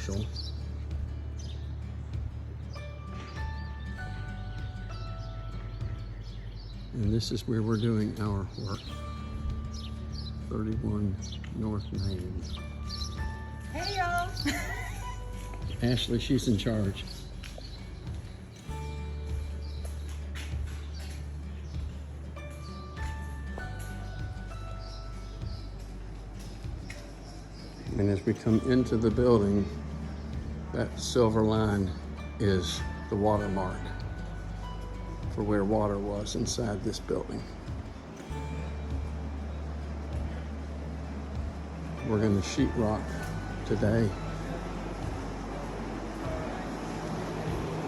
commercial. And this is where we're doing our work. 31 North Main. Hey y'all! Ashley, she's in charge. And as we come into the building, that silver line is the watermark for where water was inside this building. We're going to sheetrock today.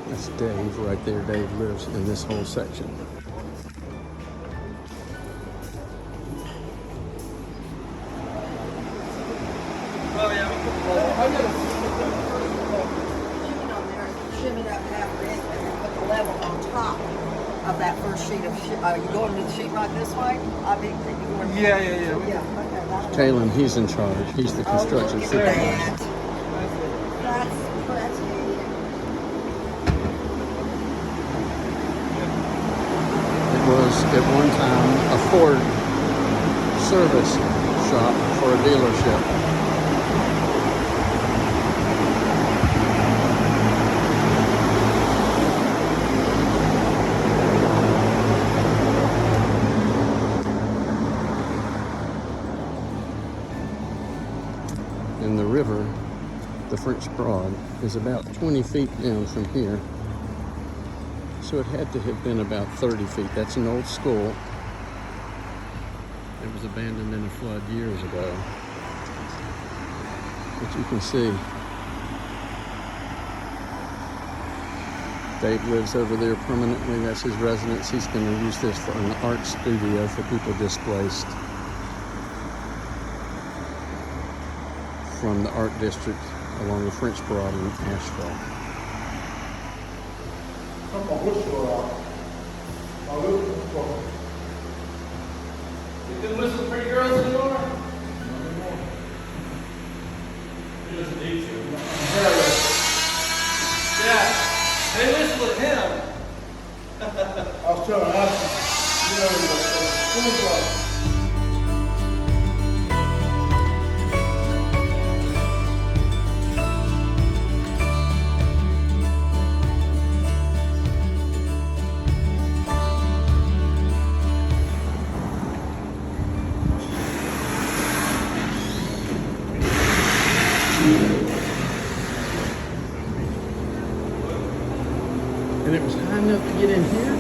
That's Dave right there. Dave lives in this whole section. Oh yeah, shimmy that half inch and then put the level on top of that first sheet of shit. Are you going to the sheetrock this way? I mean, you going? Yeah. Yeah, okay. That's Talon, he's in charge. He's the construction look at supervisor. that. That's pretty. It was at one time a Ford service shop for a dealership. And the river, the French Broad, is about 20 feet down from here. So it had to have been about 30 feet. That's an old school. It was abandoned in a flood years ago. But you can see Dave lives over there permanently. That's his residence. He's going to use this for an art studio for people displaced from the art district along the French Broad in Asheville. You can whistle pretty girls anymore? He doesn't need to. Yeah. They whistle at him. I was trying to ask you, And it was high enough to get in here.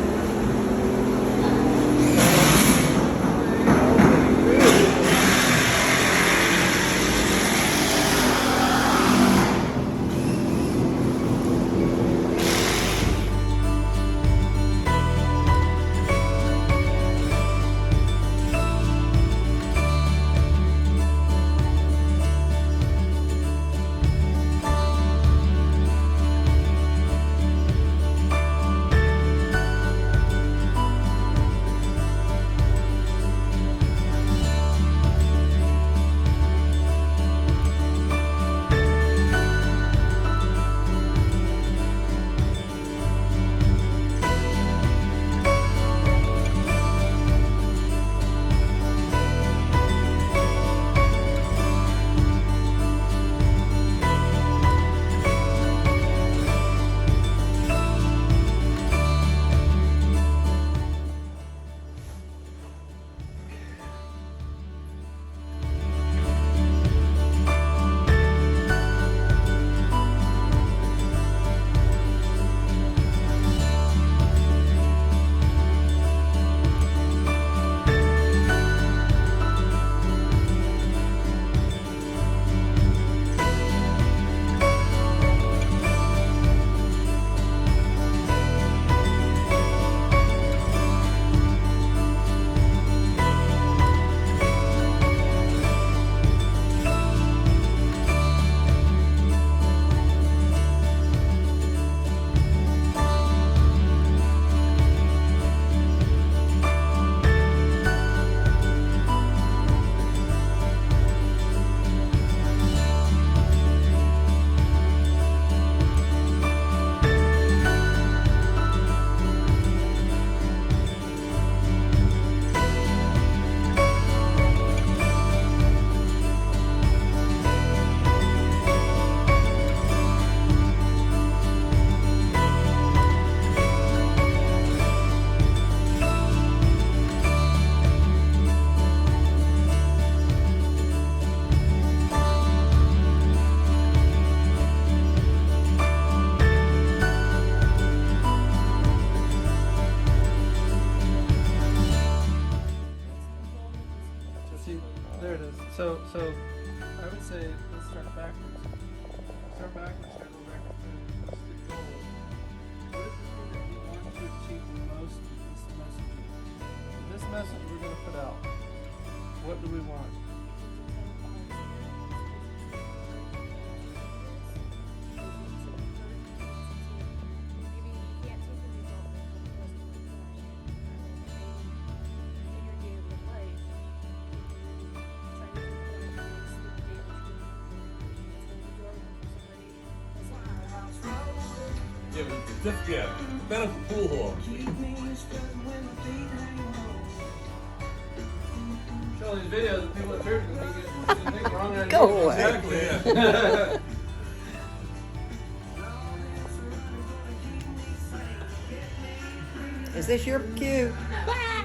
So I would say let's start backwards. Start backwards here, go back to what's the goal? What is the thing that we want to achieve the most with this message? This message we're going to put out. What do we want? Yeah, but yeah, better for pool hall. Show these videos of people at church and they get wrong ideas. Go away. Exactly, yeah. Is this your cue? Bye.